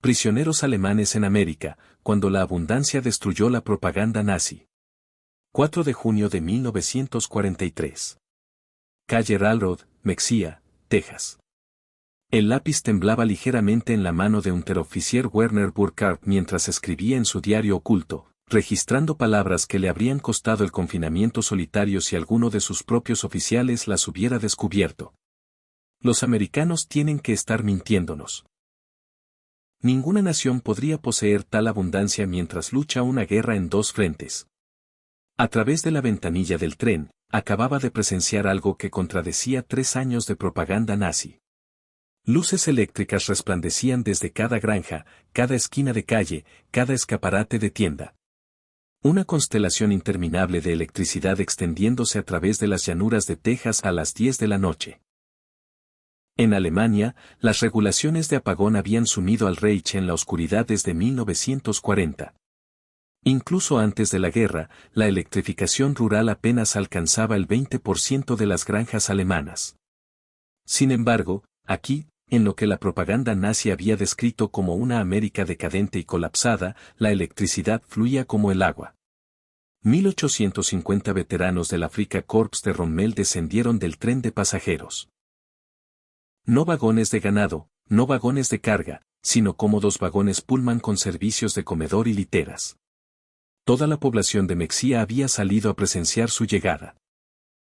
Prisioneros alemanes en América, cuando la abundancia destruyó la propaganda nazi. 4 de junio de 1943. Calle Railroad, Mexía, Texas. El lápiz temblaba ligeramente en la mano de Unteroffizier Werner Burkhardt mientras escribía en su diario oculto, registrando palabras que le habrían costado el confinamiento solitario si alguno de sus propios oficiales las hubiera descubierto. Los americanos tienen que estar mintiéndonos. Ninguna nación podría poseer tal abundancia mientras lucha una guerra en dos frentes. A través de la ventanilla del tren, acababa de presenciar algo que contradecía 3 años de propaganda nazi. Luces eléctricas resplandecían desde cada granja, cada esquina de calle, cada escaparate de tienda. Una constelación interminable de electricidad extendiéndose a través de las llanuras de Texas a las 10 de la noche. En Alemania, las regulaciones de apagón habían sumido al Reich en la oscuridad desde 1940. Incluso antes de la guerra, la electrificación rural apenas alcanzaba el 20% de las granjas alemanas. Sin embargo, aquí, en lo que la propaganda nazi había descrito como una América decadente y colapsada, la electricidad fluía como el agua. 1850 veteranos del Afrika Korps de Rommel descendieron del tren de pasajeros. No vagones de ganado, no vagones de carga, sino cómodos vagones Pullman con servicios de comedor y literas. Toda la población de Mexía había salido a presenciar su llegada.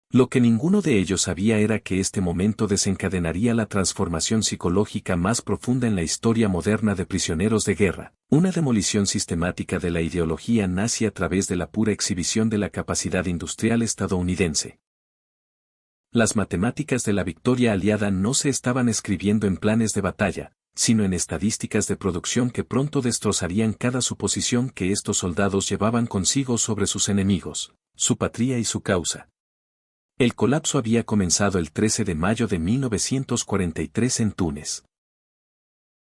Lo que ninguno de ellos sabía era que este momento desencadenaría la transformación psicológica más profunda en la historia moderna de prisioneros de guerra, una demolición sistemática de la ideología nazi a través de la pura exhibición de la capacidad industrial estadounidense. Las matemáticas de la victoria aliada no se estaban escribiendo en planes de batalla, sino en estadísticas de producción que pronto destrozarían cada suposición que estos soldados llevaban consigo sobre sus enemigos, su patria y su causa. El colapso había comenzado el 13 de mayo de 1943 en Túnez.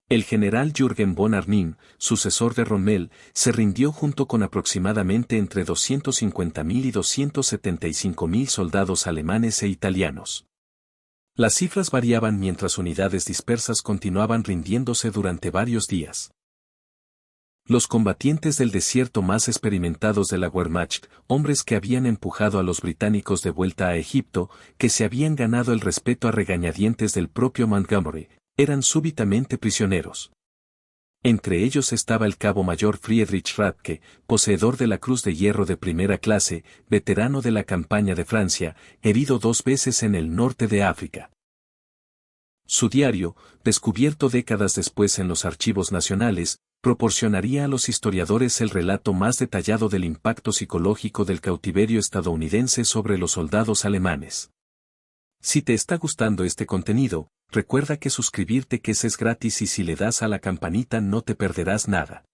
El general Jürgen von Arnim, sucesor de Rommel, se rindió junto con aproximadamente entre 250.000 y 275.000 soldados alemanes e italianos. Las cifras variaban mientras unidades dispersas continuaban rindiéndose durante varios días. Los combatientes del desierto más experimentados de la Wehrmacht, hombres que habían empujado a los británicos de vuelta a Egipto, que se habían ganado el respeto a regañadientes del propio Montgomery, eran súbitamente prisioneros. Entre ellos estaba el cabo mayor Friedrich Radke, poseedor de la Cruz de Hierro de primera clase, veterano de la campaña de Francia, herido 2 veces en el norte de África. Su diario, descubierto décadas después en los archivos nacionales, proporcionaría a los historiadores el relato más detallado del impacto psicológico del cautiverio estadounidense sobre los soldados alemanes. Si te está gustando este contenido, recuerda que suscribirte que es gratis y si le das a la campanita no te perderás nada.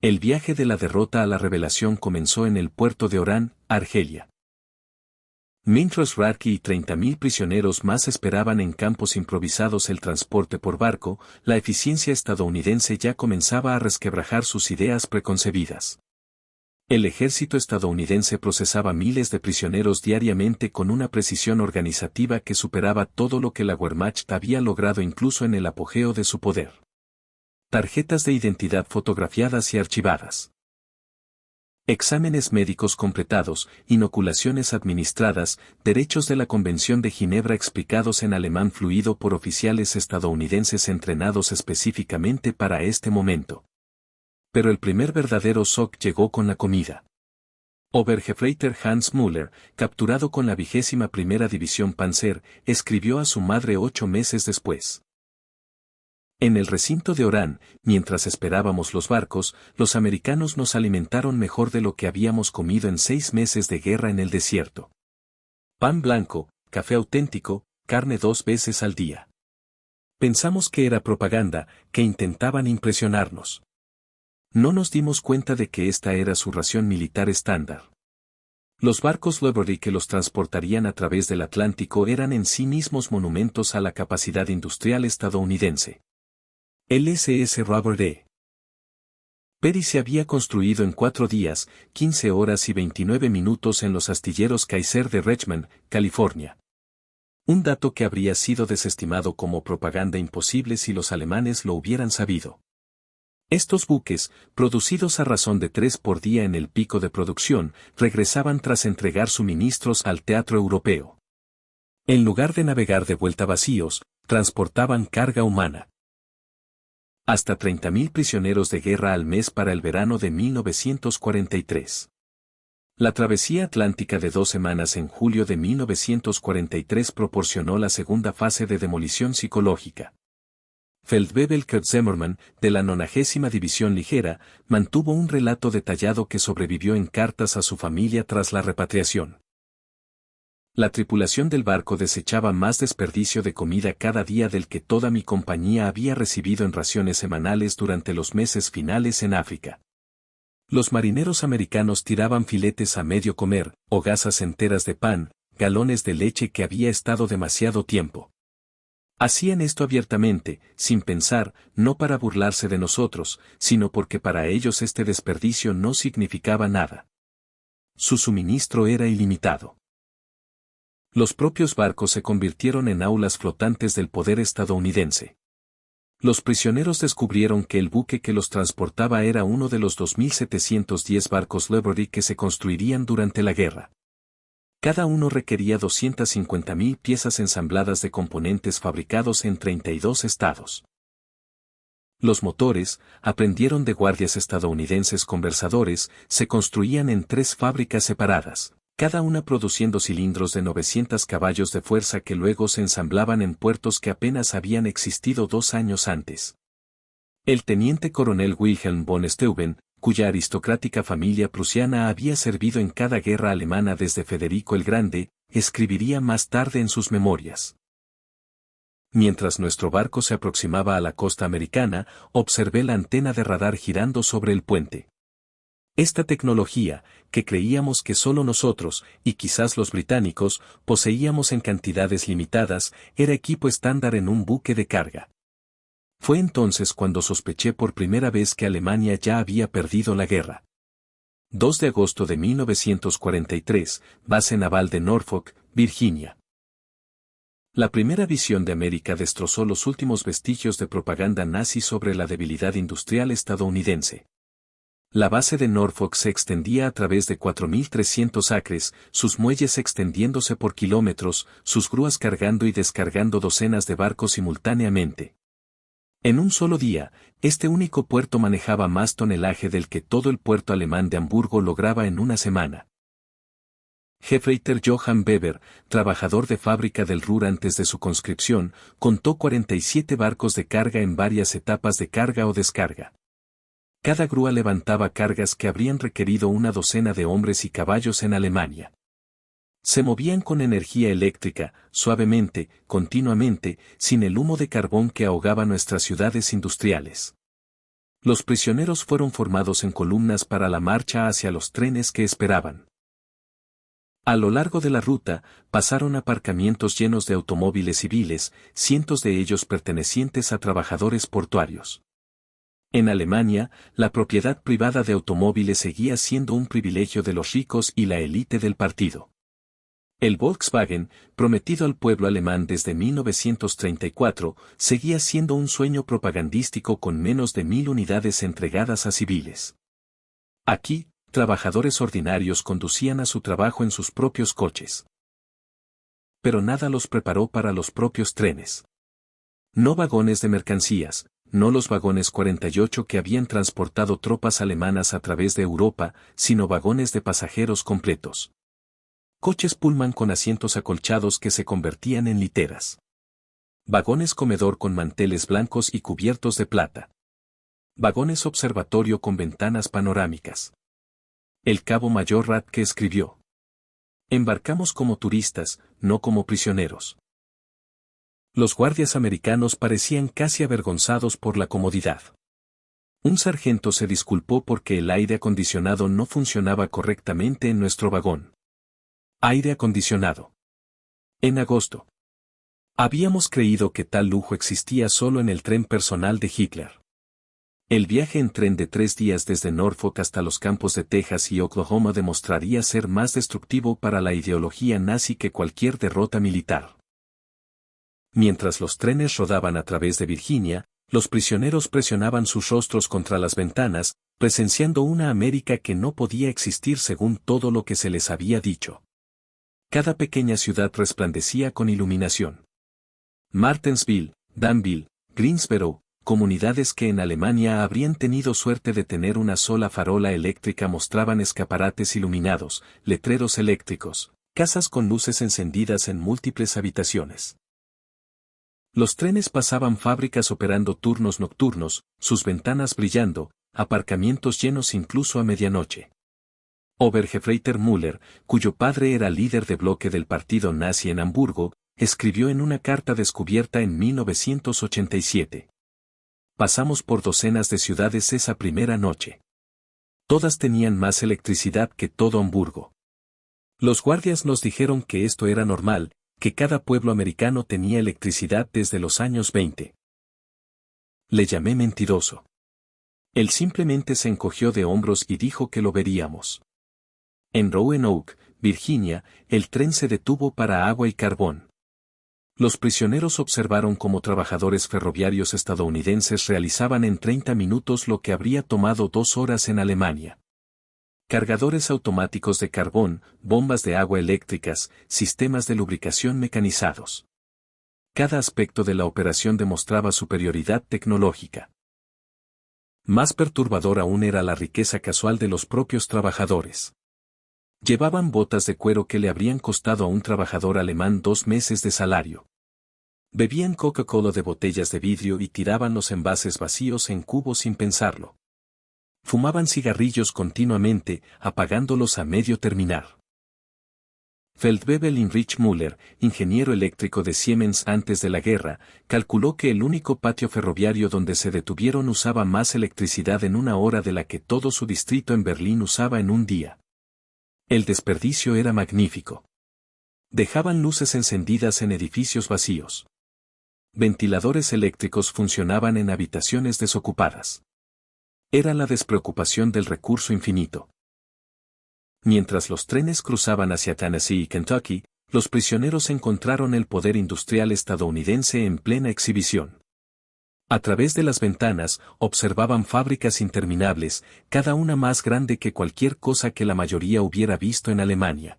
El viaje de la derrota a la revelación comenzó en el puerto de Orán, Argelia. Mientras Radke y 30.000 prisioneros más esperaban en campos improvisados el transporte por barco, la eficiencia estadounidense ya comenzaba a resquebrajar sus ideas preconcebidas. El ejército estadounidense procesaba miles de prisioneros diariamente con una precisión organizativa que superaba todo lo que la Wehrmacht había logrado incluso en el apogeo de su poder. Tarjetas de identidad fotografiadas y archivadas. Exámenes médicos completados, inoculaciones administradas, derechos de la Convención de Ginebra explicados en alemán fluido por oficiales estadounidenses entrenados específicamente para este momento. Pero el primer verdadero shock llegó con la comida. Obergefreiter Hans Müller, capturado con la 21ª División Panzer, escribió a su madre 8 meses después. En el recinto de Orán, mientras esperábamos los barcos, los americanos nos alimentaron mejor de lo que habíamos comido en 6 meses de guerra en el desierto. Pan blanco, café auténtico, carne 2 veces al día. Pensamos que era propaganda, que intentaban impresionarnos. No nos dimos cuenta de que esta era su ración militar estándar. Los barcos Lovery que los transportarían a través del Atlántico eran en sí mismos monumentos a la capacidad industrial estadounidense. El SS Robert E. Peary se había construido en 4 días, 15 horas y 29 minutos en los astilleros Kaiser de Richmond, California. Un dato que habría sido desestimado como propaganda imposible si los alemanes lo hubieran sabido. Estos buques, producidos a razón de 3 por día en el pico de producción, regresaban tras entregar suministros al teatro europeo. En lugar de navegar de vuelta vacíos, transportaban carga humana. Hasta 30.000 prisioneros de guerra al mes para el verano de 1943. La travesía atlántica de 2 semanas en julio de 1943 proporcionó la segunda fase de demolición psicológica. Feldwebel Kurt Zimmermann, de la 90ª División Ligera, mantuvo un relato detallado que sobrevivió en cartas a su familia tras la repatriación. La tripulación del barco desechaba más desperdicio de comida cada día del que toda mi compañía había recibido en raciones semanales durante los meses finales en África. Los marineros americanos tiraban filetes a medio comer, hogazas enteras de pan, galones de leche que había estado demasiado tiempo. Hacían esto abiertamente, sin pensar, no para burlarse de nosotros, sino porque para ellos este desperdicio no significaba nada. Su suministro era ilimitado. Los propios barcos se convirtieron en aulas flotantes del poder estadounidense. Los prisioneros descubrieron que el buque que los transportaba era uno de los 2.710 barcos Liberty que se construirían durante la guerra. Cada uno requería 250.000 piezas ensambladas de componentes fabricados en 32 estados. Los motores, aprendieron de guardias estadounidenses conversadores, se construían en 3 fábricas separadas, cada una produciendo cilindros de 900 caballos de fuerza que luego se ensamblaban en puertos que apenas habían existido 2 años antes. El teniente coronel Wilhelm von Steuben, cuya aristocrática familia prusiana había servido en cada guerra alemana desde Federico el Grande, escribiría más tarde en sus memorias. Mientras nuestro barco se aproximaba a la costa americana, observé la antena de radar girando sobre el puente. Esta tecnología, que creíamos que solo nosotros, y quizás los británicos, poseíamos en cantidades limitadas, era equipo estándar en un buque de carga. Fue entonces cuando sospeché por primera vez que Alemania ya había perdido la guerra. 2 de agosto de 1943, base naval de Norfolk, Virginia. La primera visión de América destrozó los últimos vestigios de propaganda nazi sobre la debilidad industrial estadounidense. La base de Norfolk se extendía a través de 4.300 acres, sus muelles extendiéndose por kilómetros, sus grúas cargando y descargando docenas de barcos simultáneamente. En un solo día, este único puerto manejaba más tonelaje del que todo el puerto alemán de Hamburgo lograba en una semana. Gefreiter Johann Weber, trabajador de fábrica del Ruhr antes de su conscripción, contó 47 barcos de carga en varias etapas de carga o descarga. Cada grúa levantaba cargas que habrían requerido una docena de hombres y caballos en Alemania. Se movían con energía eléctrica, suavemente, continuamente, sin el humo de carbón que ahogaba nuestras ciudades industriales. Los prisioneros fueron formados en columnas para la marcha hacia los trenes que esperaban. A lo largo de la ruta, pasaron aparcamientos llenos de automóviles civiles, cientos de ellos pertenecientes a trabajadores portuarios. En Alemania, la propiedad privada de automóviles seguía siendo un privilegio de los ricos y la élite del partido. El Volkswagen, prometido al pueblo alemán desde 1934, seguía siendo un sueño propagandístico con menos de 1.000 unidades entregadas a civiles. Aquí, trabajadores ordinarios conducían a su trabajo en sus propios coches. Pero nada los preparó para los propios trenes. No vagones de mercancías, no los vagones 48 que habían transportado tropas alemanas a través de Europa, sino vagones de pasajeros completos. Coches Pullman con asientos acolchados que se convertían en literas. Vagones comedor con manteles blancos y cubiertos de plata. Vagones observatorio con ventanas panorámicas. El cabo mayor Radke escribió: embarcamos como turistas, no como prisioneros. Los guardias americanos parecían casi avergonzados por la comodidad. Un sargento se disculpó porque el aire acondicionado no funcionaba correctamente en nuestro vagón. Aire acondicionado. En agosto. Habíamos creído que tal lujo existía solo en el tren personal de Hitler. El viaje en tren de 3 días desde Norfolk hasta los campos de Texas y Oklahoma demostraría ser más destructivo para la ideología nazi que cualquier derrota militar. Mientras los trenes rodaban a través de Virginia, Los prisioneros presionaban sus rostros contra las ventanas, presenciando una América que no podía existir según todo lo que se les había dicho. Cada pequeña ciudad resplandecía con iluminación. Martinsville, Danville, Greensboro, comunidades que en Alemania habrían tenido suerte de tener una sola farola eléctrica mostraban escaparates iluminados, letreros eléctricos, casas con luces encendidas en múltiples habitaciones. Los trenes pasaban fábricas operando turnos nocturnos, sus ventanas brillando, aparcamientos llenos incluso a medianoche. Obergefreiter Müller, cuyo padre era líder de bloque del partido nazi en Hamburgo, escribió en una carta descubierta en 1987. Pasamos por docenas de ciudades esa primera noche. Todas tenían más electricidad que todo Hamburgo. Los guardias nos dijeron que esto era normal, que cada pueblo americano tenía electricidad desde los años 20. Le llamé mentiroso. Él simplemente se encogió de hombros y dijo que lo veríamos. En Roanoke, Virginia, el tren se detuvo para agua y carbón. Los prisioneros observaron cómo trabajadores ferroviarios estadounidenses realizaban en 30 minutos lo que habría tomado 2 horas en Alemania. Cargadores automáticos de carbón, bombas de agua eléctricas, sistemas de lubricación mecanizados. Cada aspecto de la operación demostraba superioridad tecnológica. Más perturbador aún era la riqueza casual de los propios trabajadores. Llevaban botas de cuero que le habrían costado a un trabajador alemán 2 meses de salario. Bebían Coca-Cola de botellas de vidrio y tiraban los envases vacíos en cubos sin pensarlo. Fumaban cigarrillos continuamente, apagándolos a medio terminar. Feldwebel Heinrich Müller, ingeniero eléctrico de Siemens antes de la guerra, calculó que el único patio ferroviario donde se detuvieron usaba más electricidad en una hora de la que todo su distrito en Berlín usaba en un día. El desperdicio era magnífico. Dejaban luces encendidas en edificios vacíos. Ventiladores eléctricos funcionaban en habitaciones desocupadas. Era la despreocupación del recurso infinito. Mientras los trenes cruzaban hacia Tennessee y Kentucky, los prisioneros encontraron el poder industrial estadounidense en plena exhibición. A través de las ventanas, observaban fábricas interminables, cada una más grande que cualquier cosa que la mayoría hubiera visto en Alemania.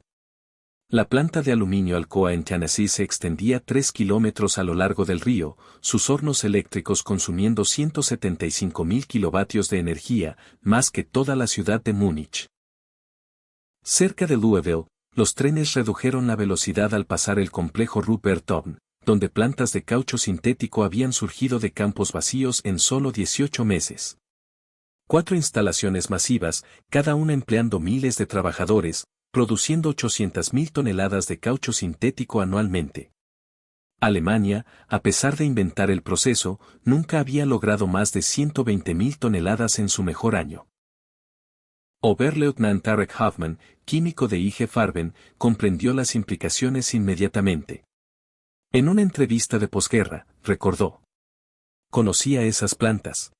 La planta de aluminio Alcoa en Tennessee se extendía 3 kilómetros a lo largo del río, sus hornos eléctricos consumiendo 175.000 kilovatios de energía, más que toda la ciudad de Múnich. Cerca de Louisville, los trenes redujeron la velocidad al pasar el complejo Rupert-Owen, donde plantas de caucho sintético habían surgido de campos vacíos en solo 18 meses. 4 instalaciones masivas, cada una empleando miles de trabajadores, produciendo 800.000 toneladas de caucho sintético anualmente. Alemania, a pesar de inventar el proceso, nunca había logrado más de 120.000 toneladas en su mejor año. Oberleutnant Tarek Hoffman, químico de IG Farben, comprendió las implicaciones inmediatamente. En una entrevista de posguerra, recordó. Conocía esas plantas.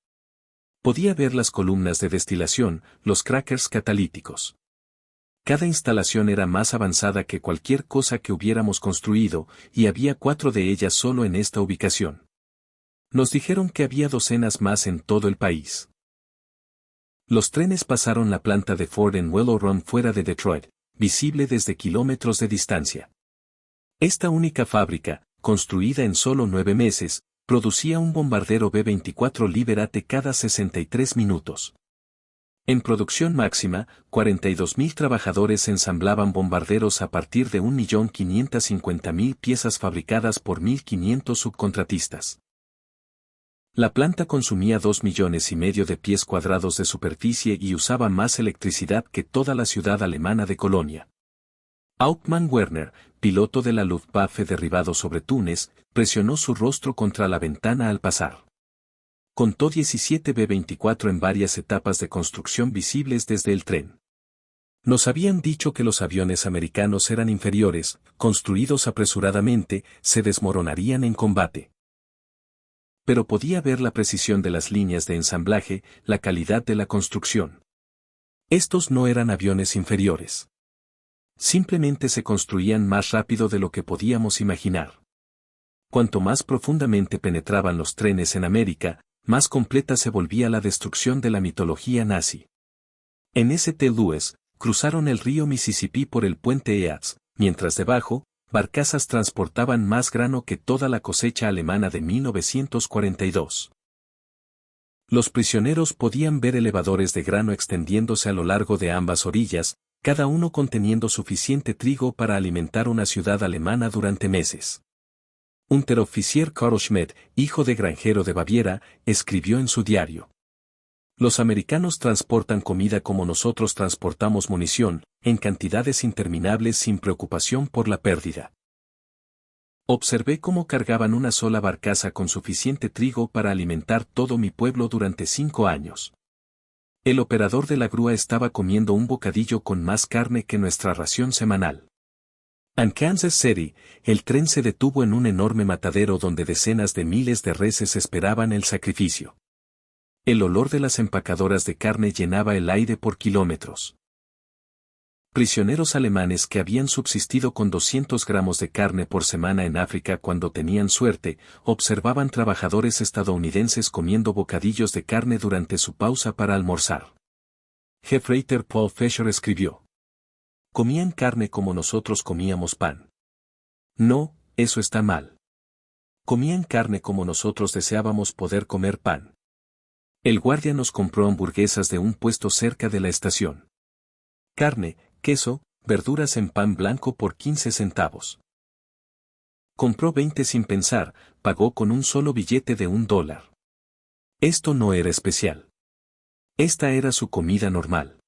Podía ver las columnas de destilación, los crackers catalíticos. Cada instalación era más avanzada que cualquier cosa que hubiéramos construido, y había 4 de ellas solo en esta ubicación. Nos dijeron que había docenas más en todo el país. Los trenes pasaron la planta de Ford en Willow Run fuera de Detroit, visible desde kilómetros de distancia. Esta única fábrica, construida en solo 9 meses, producía un bombardero B-24 Liberate cada 63 minutos. En producción máxima, 42.000 trabajadores ensamblaban bombarderos a partir de 1.550.000 piezas fabricadas por 1.500 subcontratistas. La planta consumía 2,5 millones de pies cuadrados de superficie y usaba más electricidad que toda la ciudad alemana de Colonia. Hauptmann Werner, piloto de la Luftwaffe derribado sobre Túnez, presionó su rostro contra la ventana al pasar. Contó 17 B-24 en varias etapas de construcción visibles desde el tren. Nos habían dicho que los aviones americanos eran inferiores, construidos apresuradamente, se desmoronarían en combate. Pero podía ver la precisión de las líneas de ensamblaje, la calidad de la construcción. Estos no eran aviones inferiores. Simplemente se construían más rápido de lo que podíamos imaginar. Cuanto más profundamente penetraban los trenes en América, más completa se volvía la destrucción de la mitología nazi. En St. Louis, cruzaron el río Mississippi por el puente Eads, mientras debajo, barcazas transportaban más grano que toda la cosecha alemana de 1942. Los prisioneros podían ver elevadores de grano extendiéndose a lo largo de ambas orillas, cada uno conteniendo suficiente trigo para alimentar una ciudad alemana durante meses. Unteroffizier Karl Schmidt, hijo de granjero de Baviera, escribió en su diario: los americanos transportan comida como nosotros transportamos munición, en cantidades interminables sin preocupación por la pérdida. Observé cómo cargaban una sola barcaza con suficiente trigo para alimentar todo mi pueblo durante 5 años. El operador de la grúa estaba comiendo un bocadillo con más carne que nuestra ración semanal. En Kansas City, el tren se detuvo en un enorme matadero donde decenas de miles de reses esperaban el sacrificio. El olor de las empacadoras de carne llenaba el aire por kilómetros. Prisioneros alemanes que habían subsistido con 200 gramos de carne por semana en África cuando tenían suerte, observaban trabajadores estadounidenses comiendo bocadillos de carne durante su pausa para almorzar. Gefreiter Paul Fischer escribió: comían carne como nosotros comíamos pan. No, eso está mal. Comían carne como nosotros deseábamos poder comer pan. El guardia nos compró hamburguesas de un puesto cerca de la estación. Carne, queso, verduras en pan blanco por 15 centavos. Compró 20 sin pensar, pagó con un solo billete de $1. Esto no era especial. Esta era su comida normal.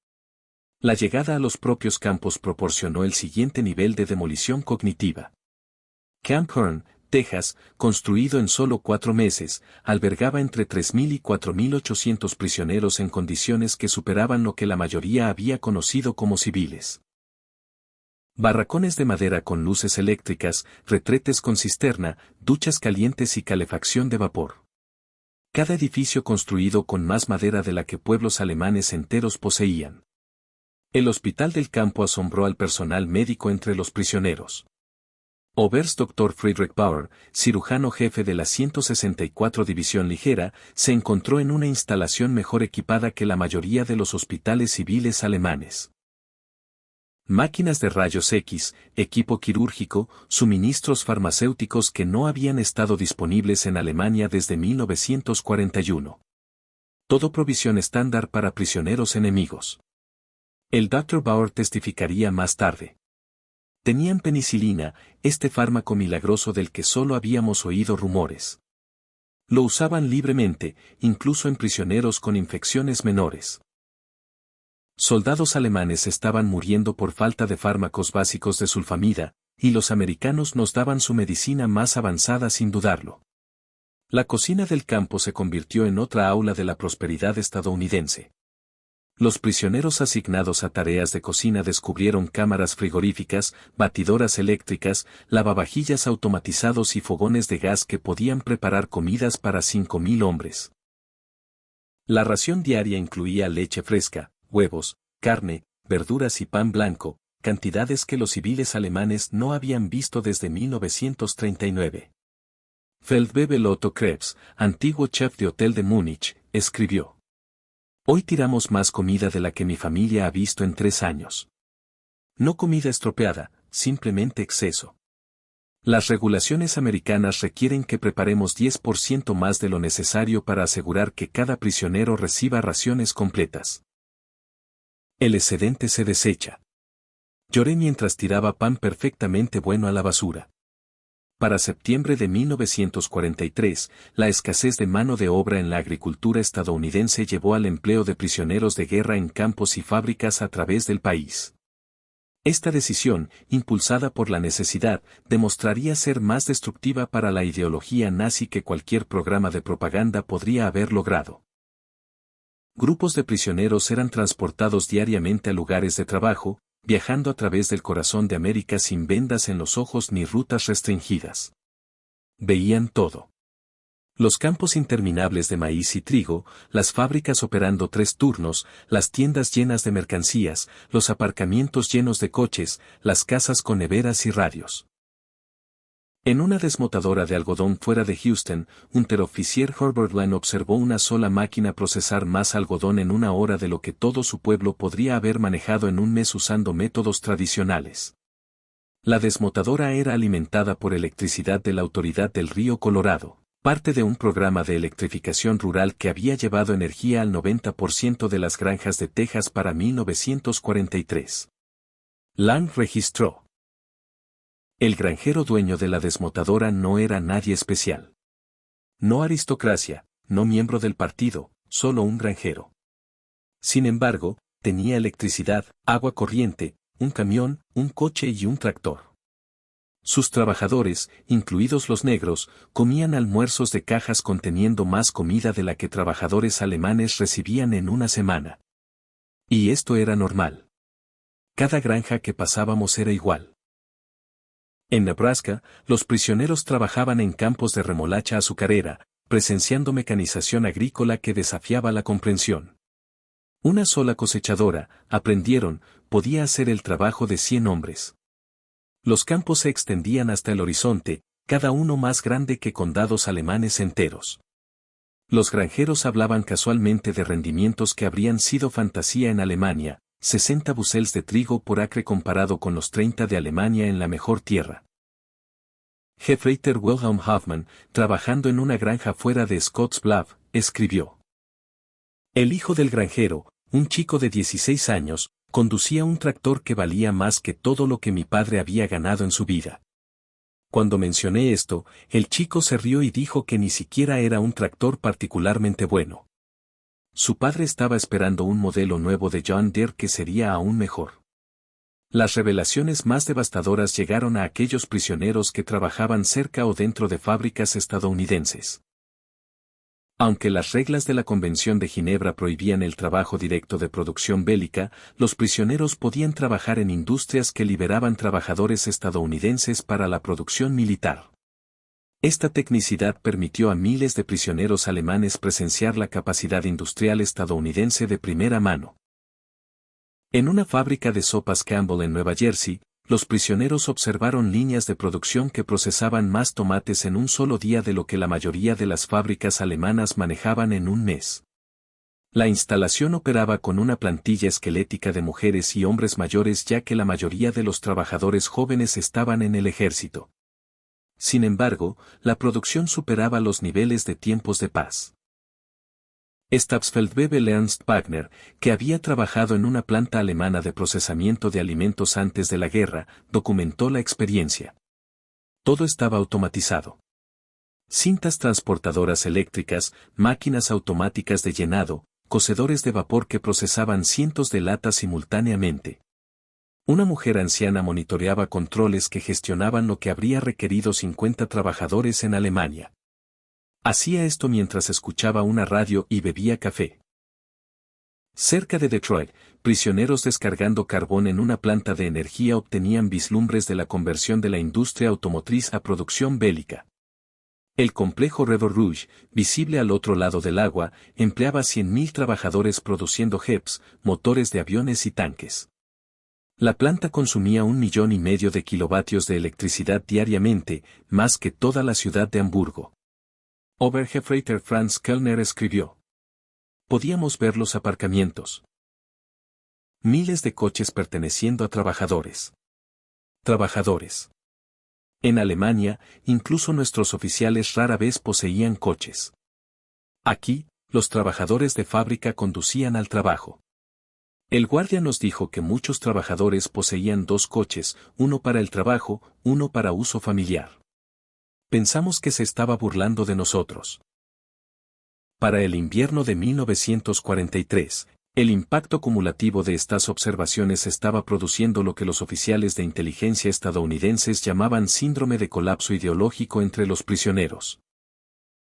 La llegada a los propios campos proporcionó el siguiente nivel de demolición cognitiva. Camp Hearn, Texas, construido en solo 4 meses, albergaba entre 3.000 y 4.800 prisioneros en condiciones que superaban lo que la mayoría había conocido como civiles. Barracones de madera con luces eléctricas, retretes con cisterna, duchas calientes y calefacción de vapor. Cada edificio construido con más madera de la que pueblos alemanes enteros poseían. El hospital del campo asombró al personal médico entre los prisioneros. Oberst Dr. Friedrich Bauer, cirujano jefe de la 164 División Ligera, se encontró en una instalación mejor equipada que la mayoría de los hospitales civiles alemanes. Máquinas de rayos X, equipo quirúrgico, suministros farmacéuticos que no habían estado disponibles en Alemania desde 1941. Todo provisión estándar para prisioneros enemigos. El Dr. Bauer testificaría más tarde. Tenían penicilina, este fármaco milagroso del que solo habíamos oído rumores. Lo usaban libremente, incluso en prisioneros con infecciones menores. Soldados alemanes estaban muriendo por falta de fármacos básicos de sulfamida, y los americanos nos daban su medicina más avanzada sin dudarlo. La cocina del campo se convirtió en otra aula de la prosperidad estadounidense. Los prisioneros asignados a tareas de cocina descubrieron cámaras frigoríficas, batidoras eléctricas, lavavajillas automatizados y fogones de gas que podían preparar comidas para 5.000 hombres. La ración diaria incluía leche fresca, huevos, carne, verduras y pan blanco, cantidades que los civiles alemanes no habían visto desde 1939. Feldwebel Otto Krebs, antiguo chef de hotel de Múnich, escribió: hoy tiramos más comida de la que mi familia ha visto en 3 años. No comida estropeada, simplemente exceso. Las regulaciones americanas requieren que preparemos 10% más de lo necesario para asegurar que cada prisionero reciba raciones completas. El excedente se desecha. Lloré mientras tiraba pan perfectamente bueno a la basura. Para septiembre de 1943, la escasez de mano de obra en la agricultura estadounidense llevó al empleo de prisioneros de guerra en campos y fábricas a través del país. Esta decisión, impulsada por la necesidad, demostraría ser más destructiva para la ideología nazi que cualquier programa de propaganda podría haber logrado. Grupos de prisioneros eran transportados diariamente a lugares de trabajo, viajando a través del corazón de América sin vendas en los ojos ni rutas restringidas. Veían todo. Los campos interminables de maíz y trigo, las fábricas operando 3 turnos, las tiendas llenas de mercancías, los aparcamientos llenos de coches, las casas con neveras y radios. En una desmotadora de algodón fuera de Houston, unteroficier Herbert Lane observó una sola máquina procesar más algodón en una hora de lo que todo su pueblo podría haber manejado en un mes usando métodos tradicionales. La desmotadora era alimentada por electricidad de la Autoridad del Río Colorado, parte de un programa de electrificación rural que había llevado energía al 90% de las granjas de Texas para 1943. Lang registró. El granjero dueño de la desmotadora no era nadie especial. No aristocracia, no miembro del partido, solo un granjero. Sin embargo, tenía electricidad, agua corriente, un camión, un coche y un tractor. Sus trabajadores, incluidos los negros, comían almuerzos de cajas conteniendo más comida de la que trabajadores alemanes recibían en una semana. Y esto era normal. Cada granja que pasábamos era igual. En Nebraska, los prisioneros trabajaban en campos de remolacha azucarera, presenciando mecanización agrícola que desafiaba la comprensión. Una sola cosechadora, aprendieron, podía hacer el trabajo de 100 hombres. Los campos se extendían hasta el horizonte, cada uno más grande que condados alemanes enteros. Los granjeros hablaban casualmente de rendimientos que habrían sido fantasía en Alemania, 60 bushels de trigo por acre comparado con los 30 de Alemania en la mejor tierra. Gefreiter Wilhelm Hoffmann, trabajando en una granja fuera de Scottsbluff, escribió. El hijo del granjero, un chico de 16 años, conducía un tractor que valía más que todo lo que mi padre había ganado en su vida. Cuando mencioné esto, el chico se rió y dijo que ni siquiera era un tractor particularmente bueno. Su padre estaba esperando un modelo nuevo de John Deere que sería aún mejor. Las revelaciones más devastadoras llegaron a aquellos prisioneros que trabajaban cerca o dentro de fábricas estadounidenses. Aunque las reglas de la Convención de Ginebra prohibían el trabajo directo de producción bélica, los prisioneros podían trabajar en industrias que liberaban trabajadores estadounidenses para la producción militar. Esta tecnicidad permitió a miles de prisioneros alemanes presenciar la capacidad industrial estadounidense de primera mano. En una fábrica de sopas Campbell en Nueva Jersey, los prisioneros observaron líneas de producción que procesaban más tomates en un solo día de lo que la mayoría de las fábricas alemanas manejaban en un mes. La instalación operaba con una plantilla esquelética de mujeres y hombres mayores ya que la mayoría de los trabajadores jóvenes estaban en el ejército. Sin embargo, la producción superaba los niveles de tiempos de paz. Stabsfeldwebel Ernst Wagner, que había trabajado en una planta alemana de procesamiento de alimentos antes de la guerra, documentó la experiencia. Todo estaba automatizado. Cintas transportadoras eléctricas, máquinas automáticas de llenado, cocedores de vapor que procesaban cientos de latas simultáneamente. Una mujer anciana monitoreaba controles que gestionaban lo que habría requerido 50 trabajadores en Alemania. Hacía esto mientras escuchaba una radio y bebía café. Cerca de Detroit, prisioneros descargando carbón en una planta de energía obtenían vislumbres de la conversión de la industria automotriz a producción bélica. El complejo River Rouge, visible al otro lado del agua, empleaba 100.000 trabajadores produciendo JEPs, motores de aviones y tanques. La planta consumía 1,5 millones de kilovatios de electricidad diariamente, más que toda la ciudad de Hamburgo. Obergefreiter Franz Kellner escribió. Podíamos ver los aparcamientos. Miles de coches perteneciendo a trabajadores. Trabajadores. En Alemania, incluso nuestros oficiales rara vez poseían coches. Aquí, los trabajadores de fábrica conducían al trabajo. El guardia nos dijo que muchos trabajadores poseían 2 coches, uno para el trabajo, uno para uso familiar. Pensamos que se estaba burlando de nosotros. Para el invierno de 1943, el impacto cumulativo de estas observaciones estaba produciendo lo que los oficiales de inteligencia estadounidenses llamaban síndrome de colapso ideológico entre los prisioneros.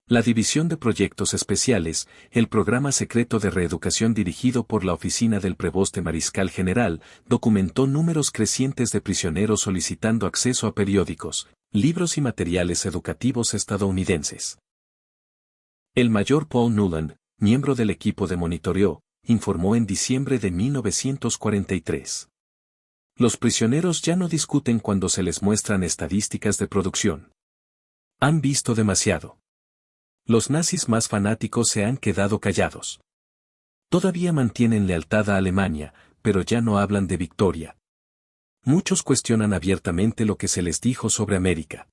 La División de Proyectos Especiales, el programa secreto de reeducación dirigido por la Oficina del Preboste Mariscal General, documentó números crecientes de prisioneros solicitando acceso a periódicos, libros y materiales educativos estadounidenses. El mayor Paul Nuland, miembro del equipo de monitoreo, informó en diciembre de 1943. Los prisioneros ya no discuten cuando se les muestran estadísticas de producción. Han visto demasiado. Los nazis más fanáticos se han quedado callados. Todavía mantienen lealtad a Alemania, pero ya no hablan de victoria. Muchos cuestionan abiertamente lo que se les dijo sobre América.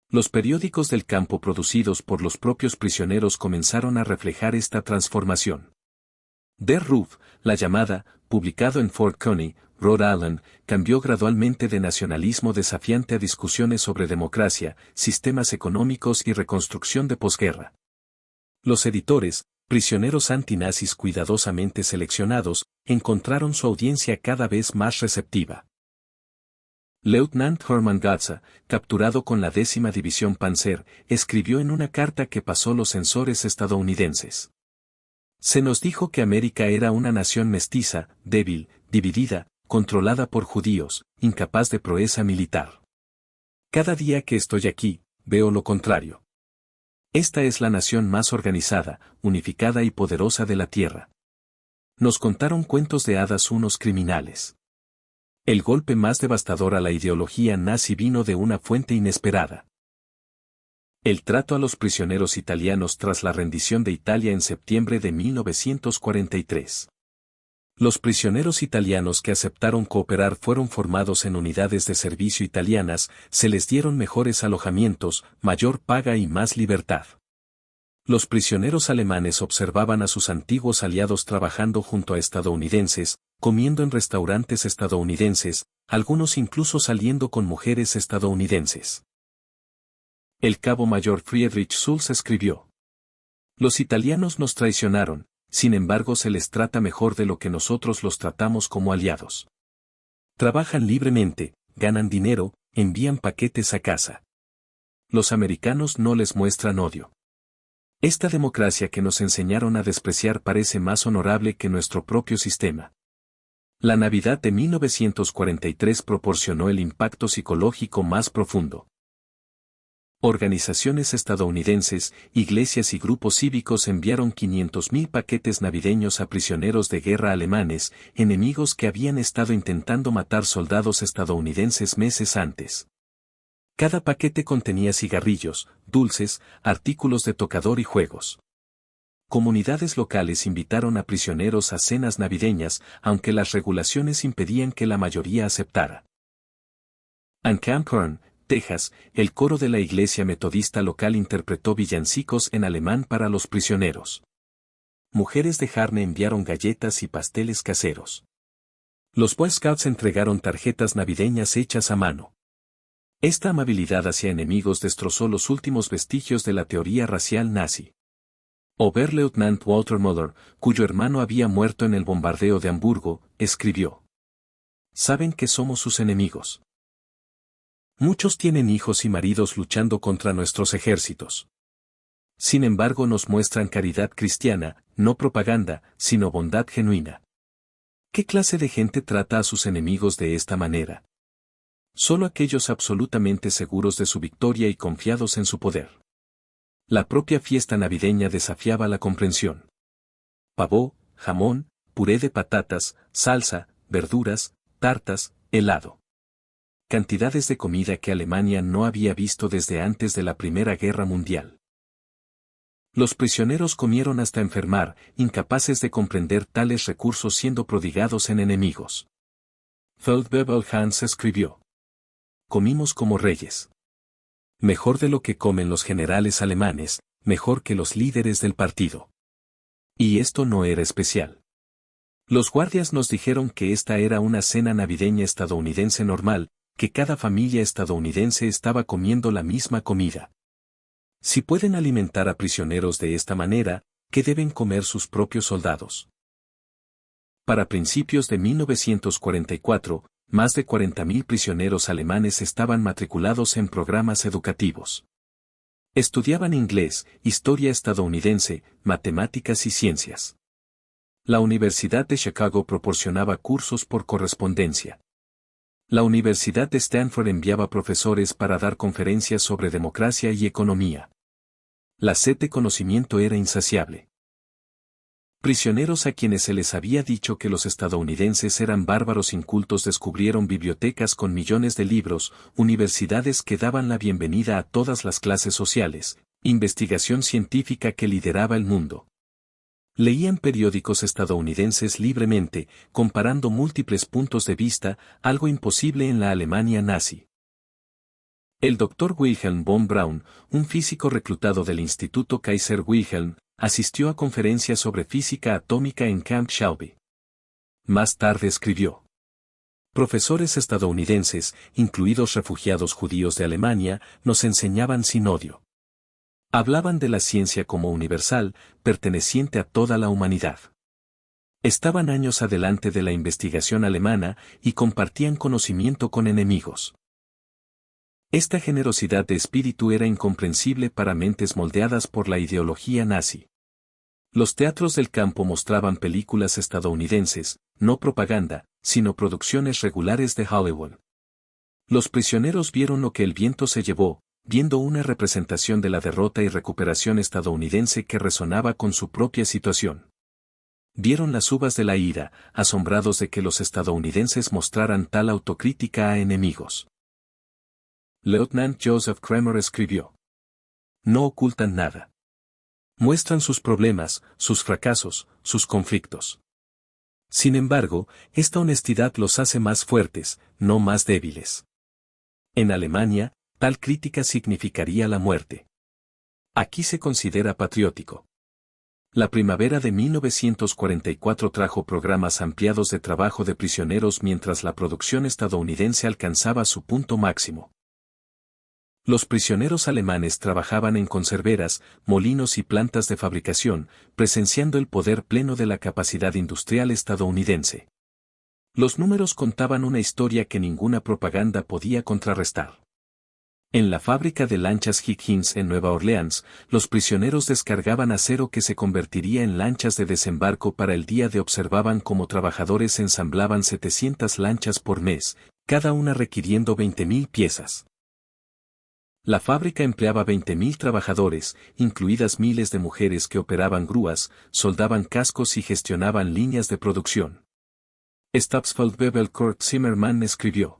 Los periódicos del campo producidos por los propios prisioneros comenzaron a reflejar esta transformación. Der Ruf, la llamada, publicado en Fort Coney, Rhode Island, cambió gradualmente de nacionalismo desafiante a discusiones sobre democracia, sistemas económicos y reconstrucción de posguerra. Los editores, prisioneros antinazis cuidadosamente seleccionados, encontraron su audiencia cada vez más receptiva. Lieutenant Hermann Gatza, capturado con la 10ª División Panzer, escribió en una carta que pasó los censores estadounidenses. Se nos dijo que América era una nación mestiza, débil, dividida, controlada por judíos, incapaz de proeza militar. Cada día que estoy aquí, veo lo contrario. Esta es la nación más organizada, unificada y poderosa de la tierra. Nos contaron cuentos de hadas unos criminales. El golpe más devastador a la ideología nazi vino de una fuente inesperada. El trato a los prisioneros italianos tras la rendición de Italia en septiembre de 1943. Los prisioneros italianos que aceptaron cooperar fueron formados en unidades de servicio italianas, se les dieron mejores alojamientos, mayor paga y más libertad. Los prisioneros alemanes observaban a sus antiguos aliados trabajando junto a estadounidenses, comiendo en restaurantes estadounidenses, algunos incluso saliendo con mujeres estadounidenses. El cabo mayor Friedrich Sulz escribió: Los italianos nos traicionaron, sin embargo se les trata mejor de lo que nosotros los tratamos como aliados. Trabajan libremente, ganan dinero, envían paquetes a casa. Los americanos no les muestran odio. Esta democracia que nos enseñaron a despreciar parece más honorable que nuestro propio sistema. La Navidad de 1943 proporcionó el impacto psicológico más profundo. Organizaciones estadounidenses, iglesias y grupos cívicos enviaron 500.000 paquetes navideños a prisioneros de guerra alemanes, enemigos que habían estado intentando matar soldados estadounidenses meses antes. Cada paquete contenía cigarrillos, dulces, artículos de tocador y juegos. Comunidades locales invitaron a prisioneros a cenas navideñas, aunque las regulaciones impedían que la mayoría aceptara. En Camp Horn, Texas, el coro de la iglesia metodista local interpretó villancicos en alemán para los prisioneros. Mujeres de Harne enviaron galletas y pasteles caseros. Los Boy Scouts entregaron tarjetas navideñas hechas a mano. Esta amabilidad hacia enemigos destrozó los últimos vestigios de la teoría racial nazi. Oberleutnant Walter Müller, cuyo hermano había muerto en el bombardeo de Hamburgo, escribió: Saben que somos sus enemigos. Muchos tienen hijos y maridos luchando contra nuestros ejércitos. Sin embargo nos muestran caridad cristiana, no propaganda, sino bondad genuina. ¿Qué clase de gente trata a sus enemigos de esta manera? Solo aquellos absolutamente seguros de su victoria y confiados en su poder. La propia fiesta navideña desafiaba la comprensión. Pavó, jamón, puré de patatas, salsa, verduras, tartas, helado. Cantidades de comida que Alemania no había visto desde antes de la Primera Guerra Mundial. Los prisioneros comieron hasta enfermar, incapaces de comprender tales recursos siendo prodigados en enemigos. Feldwebel Hans escribió: Comimos como reyes. Mejor de lo que comen los generales alemanes, mejor que los líderes del partido. Y esto no era especial. Los guardias nos dijeron que esta era una cena navideña estadounidense normal, que cada familia estadounidense estaba comiendo la misma comida. Si pueden alimentar a prisioneros de esta manera, ¿qué deben comer sus propios soldados? Para principios de 1944, más de 40.000 prisioneros alemanes estaban matriculados en programas educativos. Estudiaban inglés, historia estadounidense, matemáticas y ciencias. La Universidad de Chicago proporcionaba cursos por correspondencia. La Universidad de Stanford enviaba profesores para dar conferencias sobre democracia y economía. La sed de conocimiento era insaciable. Prisioneros a quienes se les había dicho que los estadounidenses eran bárbaros incultos descubrieron bibliotecas con millones de libros, universidades que daban la bienvenida a todas las clases sociales, investigación científica que lideraba el mundo. Leían periódicos estadounidenses libremente, comparando múltiples puntos de vista, algo imposible en la Alemania nazi. El Dr. Wilhelm von Braun, un físico reclutado del Instituto Kaiser Wilhelm, asistió a conferencias sobre física atómica en Camp Shelby. Más tarde escribió: profesores estadounidenses, incluidos refugiados judíos de Alemania, nos enseñaban sin odio. Hablaban de la ciencia como universal, perteneciente a toda la humanidad. Estaban años adelante de la investigación alemana y compartían conocimiento con enemigos. Esta generosidad de espíritu era incomprensible para mentes moldeadas por la ideología nazi. Los teatros del campo mostraban películas estadounidenses, no propaganda, sino producciones regulares de Hollywood. Los prisioneros vieron lo que el viento se llevó, viendo una representación de la derrota y recuperación estadounidense que resonaba con su propia situación. Vieron las uvas de la ira, asombrados de que los estadounidenses mostraran tal autocrítica a enemigos. Lieutenant Joseph Kramer escribió: no ocultan nada. Muestran sus problemas, sus fracasos, sus conflictos. Sin embargo, esta honestidad los hace más fuertes, no más débiles. En Alemania, tal crítica significaría la muerte. Aquí se considera patriótico. La primavera de 1944 trajo programas ampliados de trabajo de prisioneros mientras la producción estadounidense alcanzaba su punto máximo. Los prisioneros alemanes trabajaban en conserveras, molinos y plantas de fabricación, presenciando el poder pleno de la capacidad industrial estadounidense. Los números contaban una historia que ninguna propaganda podía contrarrestar. En la fábrica de lanchas Higgins en Nueva Orleans, los prisioneros descargaban acero que se convertiría en lanchas de desembarco para el día de observaban cómo trabajadores ensamblaban 700 lanchas por mes, cada una requiriendo 20.000 piezas. La fábrica empleaba 20.000 trabajadores, incluidas miles de mujeres que operaban grúas, soldaban cascos y gestionaban líneas de producción. Stabsfeld Bebel Kurt Zimmermann escribió: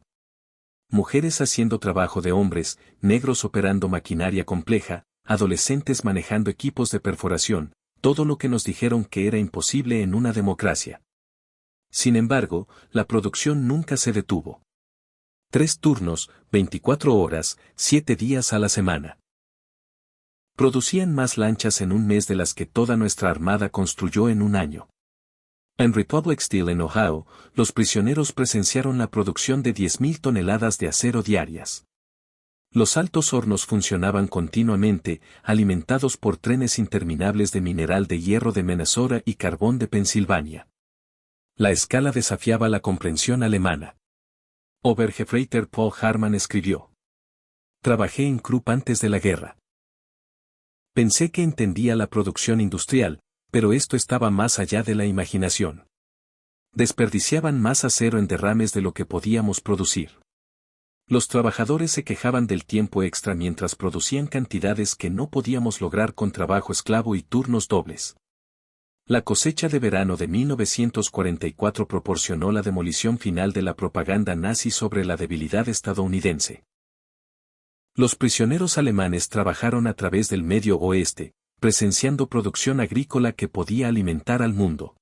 mujeres haciendo trabajo de hombres, negros operando maquinaria compleja, adolescentes manejando equipos de perforación, todo lo que nos dijeron que era imposible en una democracia. Sin embargo, la producción nunca se detuvo. 3 turnos, 24 horas, 7 días a la semana. Producían más lanchas en un mes de las que toda nuestra armada construyó en un año. En Republic Steel en Ohio, los prisioneros presenciaron la producción de 10.000 toneladas de acero diarias. Los altos hornos funcionaban continuamente, alimentados por trenes interminables de mineral de hierro de Minnesota y carbón de Pensilvania. La escala desafiaba la comprensión alemana. Obergefreiter Paul Hartmann escribió: trabajé en Krupp antes de la guerra. Pensé que entendía la producción industrial, pero esto estaba más allá de la imaginación. Desperdiciaban más acero en derrames de lo que podíamos producir. Los trabajadores se quejaban del tiempo extra mientras producían cantidades que no podíamos lograr con trabajo esclavo y turnos dobles. La cosecha de verano de 1944 proporcionó la demolición final de la propaganda nazi sobre la debilidad estadounidense. Los prisioneros alemanes trabajaron a través del Medio Oeste, presenciando producción agrícola que podía alimentar al mundo.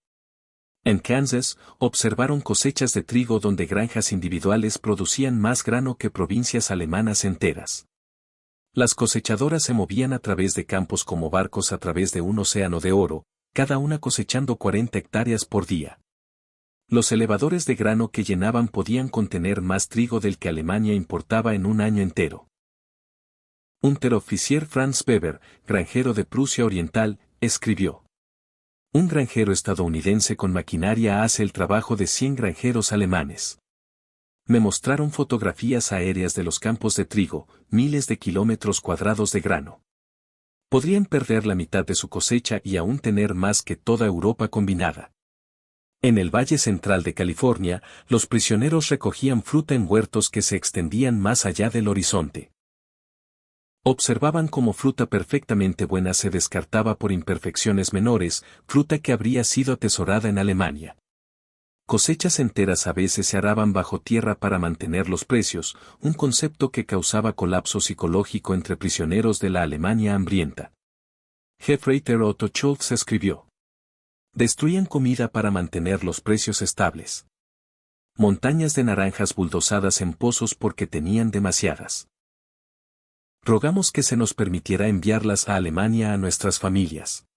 En Kansas, observaron cosechas de trigo donde granjas individuales producían más grano que provincias alemanas enteras. Las cosechadoras se movían a través de campos como barcos a través de un océano de oro, cada una cosechando 40 hectáreas por día. Los elevadores de grano que llenaban podían contener más trigo del que Alemania importaba en un año entero. Unteroffizier Franz Weber, granjero de Prusia Oriental, escribió: un granjero estadounidense con maquinaria hace el trabajo de 100 granjeros alemanes. Me mostraron fotografías aéreas de los campos de trigo, miles de kilómetros cuadrados de grano. Podrían perder la mitad de su cosecha y aún tener más que toda Europa combinada. En el Valle Central de California, los prisioneros recogían fruta en huertos que se extendían más allá del horizonte. Observaban cómo fruta perfectamente buena se descartaba por imperfecciones menores, fruta que habría sido atesorada en Alemania. Cosechas enteras a veces se araban bajo tierra para mantener los precios, un concepto que causaba colapso psicológico entre prisioneros de la Alemania hambrienta. Gefreiter Otto Schultz escribió: destruían comida para mantener los precios estables. Montañas de naranjas buldozadas en pozos porque tenían demasiadas. Rogamos que se nos permitiera enviarlas a Alemania a nuestras familias.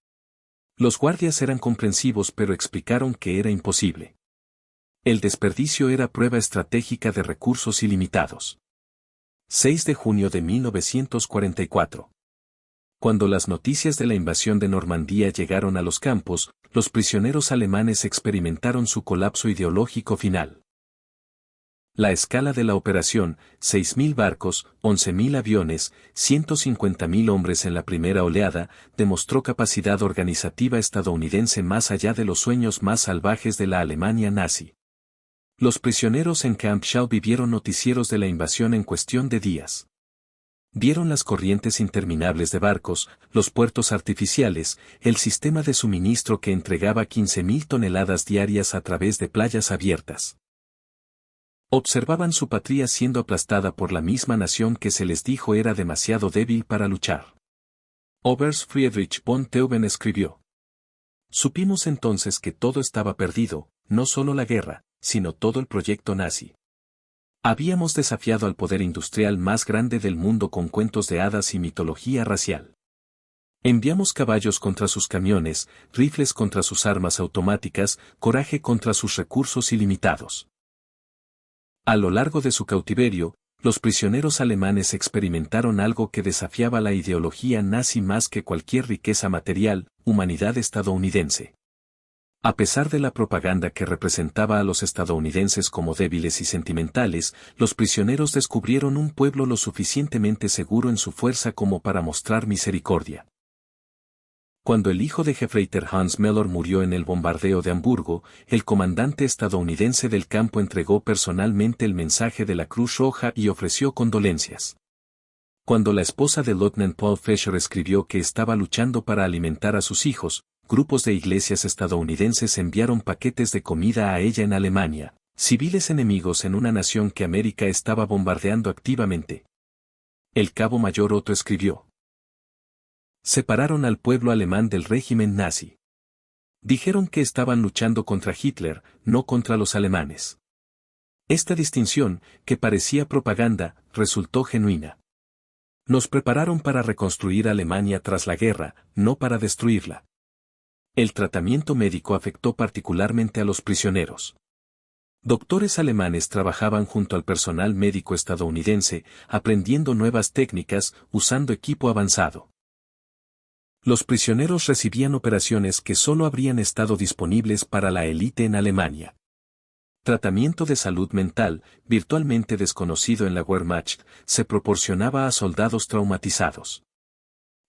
Los guardias eran comprensivos pero explicaron que era imposible. El desperdicio era prueba estratégica de recursos ilimitados. 6 de junio de 1944. Cuando las noticias de la invasión de Normandía llegaron a los campos, los prisioneros alemanes experimentaron su colapso ideológico final. La escala de la operación, 6.000 barcos, 11.000 aviones, 150.000 hombres en la primera oleada, demostró capacidad organizativa estadounidense más allá de los sueños más salvajes de la Alemania nazi. Los prisioneros en Camp Schau vivieron noticieros de la invasión en cuestión de días. Vieron las corrientes interminables de barcos, los puertos artificiales, el sistema de suministro que entregaba 15.000 toneladas diarias a través de playas abiertas. Observaban su patria siendo aplastada por la misma nación que se les dijo era demasiado débil para luchar. Oberst Friedrich von Theuben escribió: supimos entonces que todo estaba perdido, no solo la guerra, sino todo el proyecto nazi. Habíamos desafiado al poder industrial más grande del mundo con cuentos de hadas y mitología racial. Enviamos caballos contra sus camiones, rifles contra sus armas automáticas, coraje contra sus recursos ilimitados. A lo largo de su cautiverio, los prisioneros alemanes experimentaron algo que desafiaba la ideología nazi más que cualquier riqueza material, humanidad estadounidense. A pesar de la propaganda que representaba a los estadounidenses como débiles y sentimentales, los prisioneros descubrieron un pueblo lo suficientemente seguro en su fuerza como para mostrar misericordia. Cuando el hijo de Gefreiter Hans Mellor murió en el bombardeo de Hamburgo, el comandante estadounidense del campo entregó personalmente el mensaje de la Cruz Roja y ofreció condolencias. Cuando la esposa de Lieutenant Paul Fisher escribió que estaba luchando para alimentar a sus hijos, grupos de iglesias estadounidenses enviaron paquetes de comida a ella en Alemania, civiles enemigos en una nación que América estaba bombardeando activamente. El cabo mayor Otto escribió: separaron al pueblo alemán del régimen nazi. Dijeron que estaban luchando contra Hitler, no contra los alemanes. Esta distinción, que parecía propaganda, resultó genuina. Nos prepararon para reconstruir Alemania tras la guerra, no para destruirla. El tratamiento médico afectó particularmente a los prisioneros. Doctores alemanes trabajaban junto al personal médico estadounidense, aprendiendo nuevas técnicas, usando equipo avanzado. Los prisioneros recibían operaciones que solo habrían estado disponibles para la élite en Alemania. Tratamiento de salud mental, virtualmente desconocido en la Wehrmacht, se proporcionaba a soldados traumatizados.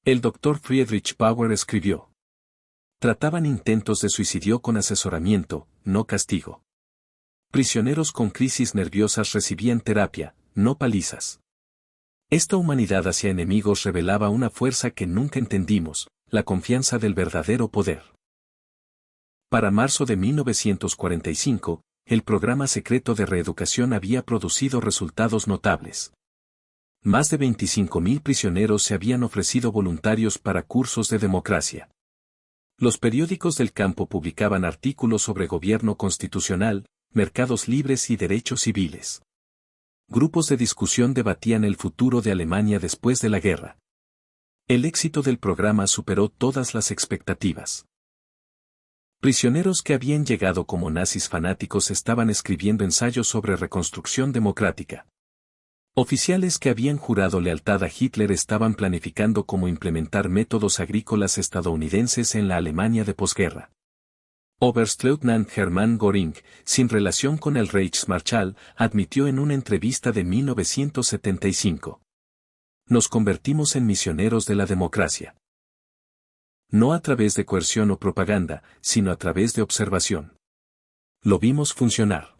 El Dr. Friedrich Bauer escribió: trataban intentos de suicidio con asesoramiento, no castigo. Prisioneros con crisis nerviosas recibían terapia, no palizas. Esta humanidad hacia enemigos revelaba una fuerza que nunca entendimos, la confianza del verdadero poder. Para marzo de 1945, el programa secreto de reeducación había producido resultados notables. Más de 25.000 prisioneros se habían ofrecido voluntarios para cursos de democracia. Los periódicos del campo publicaban artículos sobre gobierno constitucional, mercados libres y derechos civiles. Grupos de discusión debatían el futuro de Alemania después de la guerra. El éxito del programa superó todas las expectativas. Prisioneros que habían llegado como nazis fanáticos estaban escribiendo ensayos sobre reconstrucción democrática. Oficiales que habían jurado lealtad a Hitler estaban planificando cómo implementar métodos agrícolas estadounidenses en la Alemania de posguerra. Oberstleutnant Hermann Göring, sin relación con el Reichsmarschall, admitió en una entrevista de 1975: nos convertimos en misioneros de la democracia. No a través de coerción o propaganda, sino a través de observación. Lo vimos funcionar.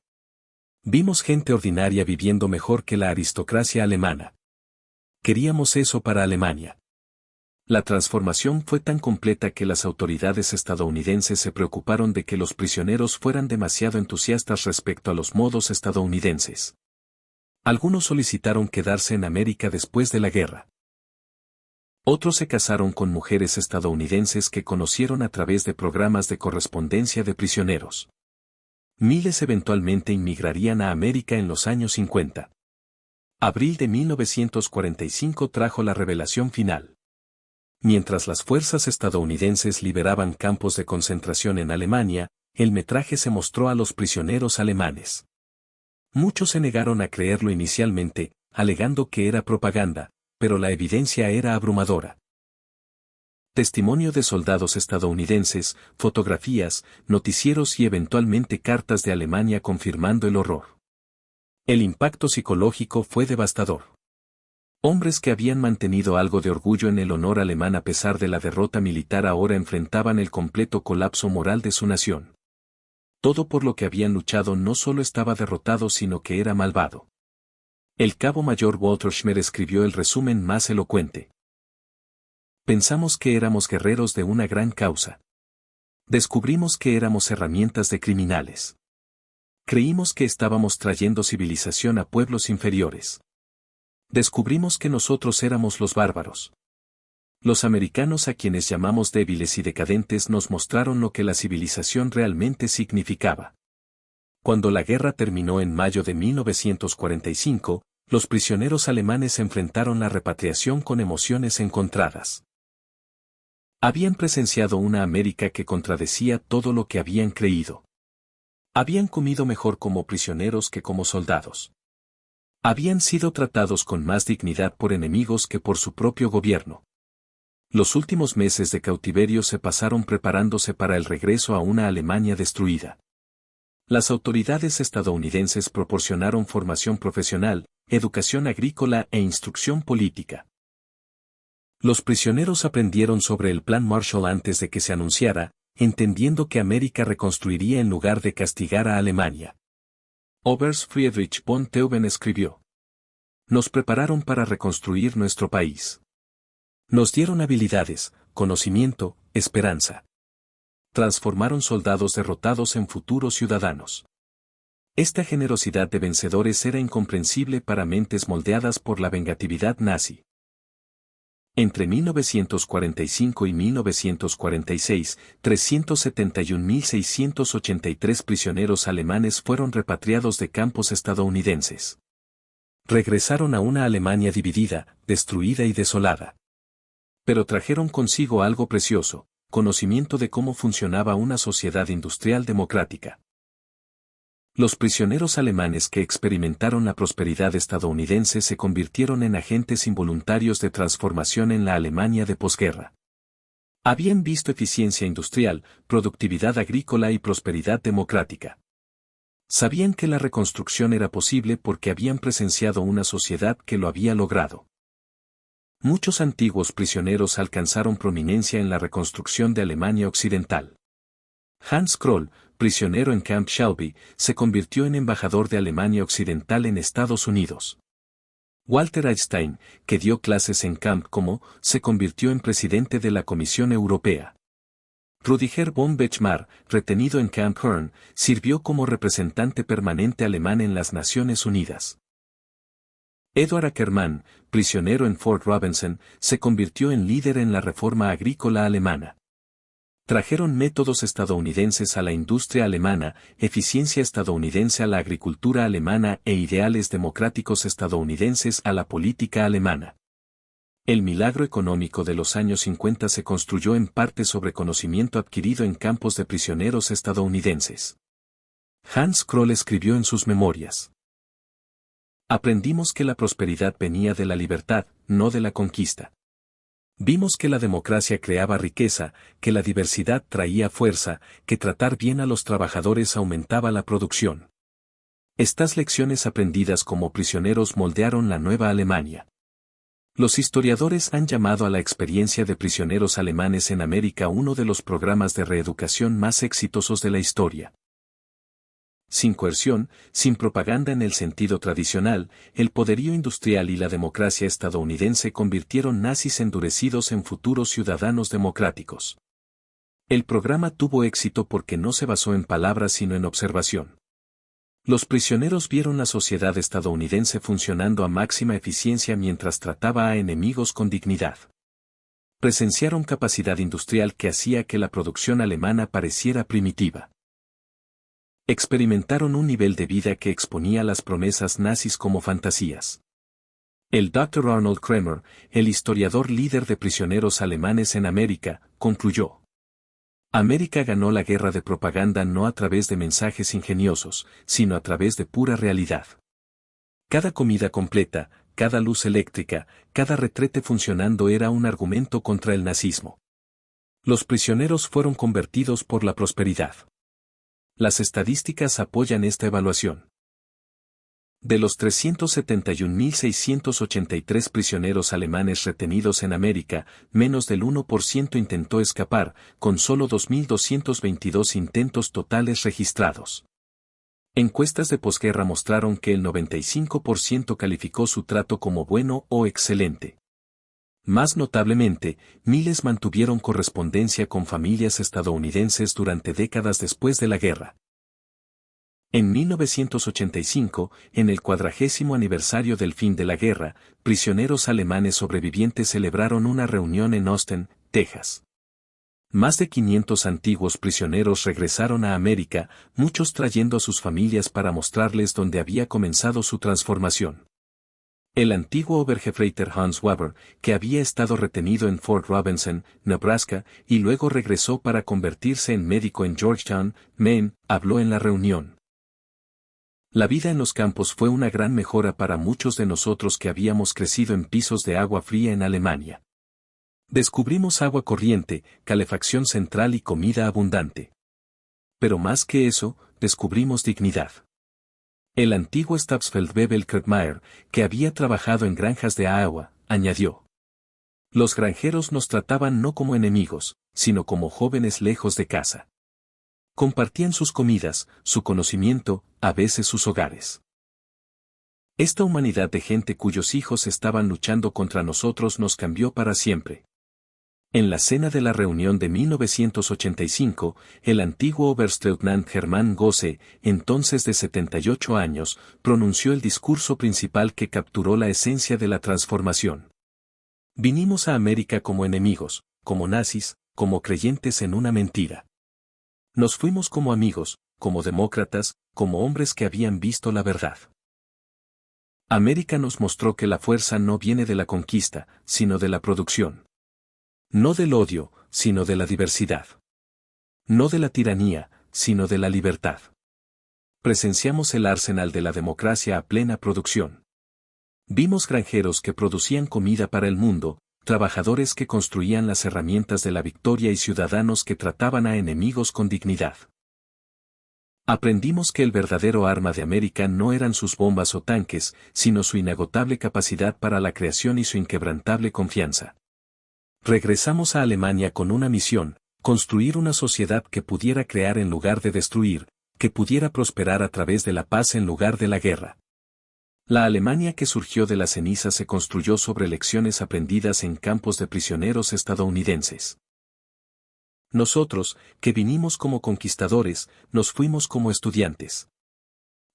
Vimos gente ordinaria viviendo mejor que la aristocracia alemana. Queríamos eso para Alemania. La transformación fue tan completa que las autoridades estadounidenses se preocuparon de que los prisioneros fueran demasiado entusiastas respecto a los modos estadounidenses. Algunos solicitaron quedarse en América después de la guerra. Otros se casaron con mujeres estadounidenses que conocieron a través de programas de correspondencia de prisioneros. Miles eventualmente inmigrarían a América en los años 50. Abril de 1945 trajo la revelación final. Mientras las fuerzas estadounidenses liberaban campos de concentración en Alemania, el metraje se mostró a los prisioneros alemanes. Muchos se negaron a creerlo inicialmente, alegando que era propaganda, pero la evidencia era abrumadora. Testimonio de soldados estadounidenses, fotografías, noticieros y eventualmente cartas de Alemania confirmando el horror. El impacto psicológico fue devastador. Hombres que habían mantenido algo de orgullo en el honor alemán a pesar de la derrota militar ahora enfrentaban el completo colapso moral de su nación. Todo por lo que habían luchado no solo estaba derrotado sino que era malvado. El cabo mayor Walter Schmer escribió el resumen más elocuente. Pensamos que éramos guerreros de una gran causa. Descubrimos que éramos herramientas de criminales. Creímos que estábamos trayendo civilización a pueblos inferiores. Descubrimos que nosotros éramos los bárbaros. Los americanos a quienes llamamos débiles y decadentes nos mostraron lo que la civilización realmente significaba. Cuando la guerra terminó en mayo de 1945, los prisioneros alemanes enfrentaron la repatriación con emociones encontradas. Habían presenciado una América que contradecía todo lo que habían creído. Habían comido mejor como prisioneros que como soldados. Habían sido tratados con más dignidad por enemigos que por su propio gobierno. Los últimos meses de cautiverio se pasaron preparándose para el regreso a una Alemania destruida. Las autoridades estadounidenses proporcionaron formación profesional, educación agrícola e instrucción política. Los prisioneros aprendieron sobre el Plan Marshall antes de que se anunciara, entendiendo que América reconstruiría en lugar de castigar a Alemania. Oberst Friedrich von Theuben escribió: Nos prepararon para reconstruir nuestro país. Nos dieron habilidades, conocimiento, esperanza. Transformaron soldados derrotados en futuros ciudadanos. Esta generosidad de vencedores era incomprensible para mentes moldeadas por la vengatividad nazi. Entre 1945 y 1946, 371.683 prisioneros alemanes fueron repatriados de campos estadounidenses. Regresaron a una Alemania dividida, destruida y desolada. Pero trajeron consigo algo precioso: conocimiento de cómo funcionaba una sociedad industrial democrática. Los prisioneros alemanes que experimentaron la prosperidad estadounidense se convirtieron en agentes involuntarios de transformación en la Alemania de posguerra. Habían visto eficiencia industrial, productividad agrícola y prosperidad democrática. Sabían que la reconstrucción era posible porque habían presenciado una sociedad que lo había logrado. Muchos antiguos prisioneros alcanzaron prominencia en la reconstrucción de Alemania Occidental. Hans Kroll, prisionero en Camp Shelby, se convirtió en embajador de Alemania Occidental en Estados Unidos. Walter Einstein, que dio clases en Camp Como, se convirtió en presidente de la Comisión Europea. Rüdiger von Bechmar, retenido en Camp Hearn, sirvió como representante permanente alemán en las Naciones Unidas. Edward Ackermann, prisionero en Fort Robinson, se convirtió en líder en la reforma agrícola alemana. Trajeron métodos estadounidenses a la industria alemana, eficiencia estadounidense a la agricultura alemana e ideales democráticos estadounidenses a la política alemana. El milagro económico de los años 50 se construyó en parte sobre conocimiento adquirido en campos de prisioneros estadounidenses. Hans Kroll escribió en sus memorias: Aprendimos que la prosperidad venía de la libertad, no de la conquista. Vimos que la democracia creaba riqueza, que la diversidad traía fuerza, que tratar bien a los trabajadores aumentaba la producción. Estas lecciones aprendidas como prisioneros moldearon la nueva Alemania. Los historiadores han llamado a la experiencia de prisioneros alemanes en América uno de los programas de reeducación más exitosos de la historia. sin coerción, sin propaganda en el sentido tradicional, el poderío industrial y la democracia estadounidense convirtieron nazis endurecidos en futuros ciudadanos democráticos. El programa tuvo éxito porque no se basó en palabras sino en observación. Los prisioneros vieron la sociedad estadounidense funcionando a máxima eficiencia mientras trataba a enemigos con dignidad. Presenciaron capacidad industrial que hacía que la producción alemana pareciera primitiva. Experimentaron un nivel de vida que exponía las promesas nazis como fantasías. El Dr. Arnold Kremer, el historiador líder de prisioneros alemanes en América, concluyó: América ganó la guerra de propaganda no a través de mensajes ingeniosos, sino a través de pura realidad. Cada comida completa, cada luz eléctrica, cada retrete funcionando era un argumento contra el nazismo. Los prisioneros fueron convertidos por la prosperidad. Las estadísticas apoyan esta evaluación. De los 371.683 prisioneros alemanes retenidos en América, menos del 1% intentó escapar, con solo 2.222 intentos totales registrados. Encuestas de posguerra mostraron que el 95% calificó su trato como bueno o excelente. Más notablemente, miles mantuvieron correspondencia con familias estadounidenses durante décadas después de la guerra. En 1985, en el 40º aniversario del fin de la guerra, prisioneros alemanes sobrevivientes celebraron una reunión en Austin, Texas. Más de 500 antiguos prisioneros regresaron a América, muchos trayendo a sus familias para mostrarles dónde había comenzado su transformación. El antiguo Obergefreiter Hans Weber, que había estado retenido en Fort Robinson, Nebraska, y luego regresó para convertirse en médico en Georgetown, Maine, habló en la reunión. La vida en los campos fue una gran mejora para muchos de nosotros que habíamos crecido en pisos de agua fría en Alemania. Descubrimos agua corriente, calefacción central y comida abundante. Pero más que eso, descubrimos dignidad. El antiguo Stabsfeldwebel Kirchmeier, que había trabajado en granjas de Iowa, añadió: Los granjeros nos trataban no como enemigos, sino como jóvenes lejos de casa. Compartían sus comidas, su conocimiento, a veces sus hogares. Esta humanidad de gente cuyos hijos estaban luchando contra nosotros nos cambió para siempre. En la cena de la reunión de 1985, el antiguo Oberstleutnant Hermann Gosse, entonces de 78 años, pronunció el discurso principal que capturó la esencia de la transformación. Vinimos a América como enemigos, como nazis, como creyentes en una mentira. Nos fuimos como amigos, como demócratas, como hombres que habían visto la verdad. América nos mostró que la fuerza no viene de la conquista, sino de la producción. No del odio, sino de la diversidad. No de la tiranía, sino de la libertad. Presenciamos el arsenal de la democracia a plena producción. Vimos granjeros que producían comida para el mundo, trabajadores que construían las herramientas de la victoria y ciudadanos que trataban a enemigos con dignidad. Aprendimos que el verdadero arma de América no eran sus bombas o tanques, sino su inagotable capacidad para la creación y su inquebrantable confianza. Regresamos a Alemania con una misión: construir una sociedad que pudiera crear en lugar de destruir, que pudiera prosperar a través de la paz en lugar de la guerra. La Alemania que surgió de las cenizas se construyó sobre lecciones aprendidas en campos de prisioneros estadounidenses. Nosotros, que vinimos como conquistadores, nos fuimos como estudiantes.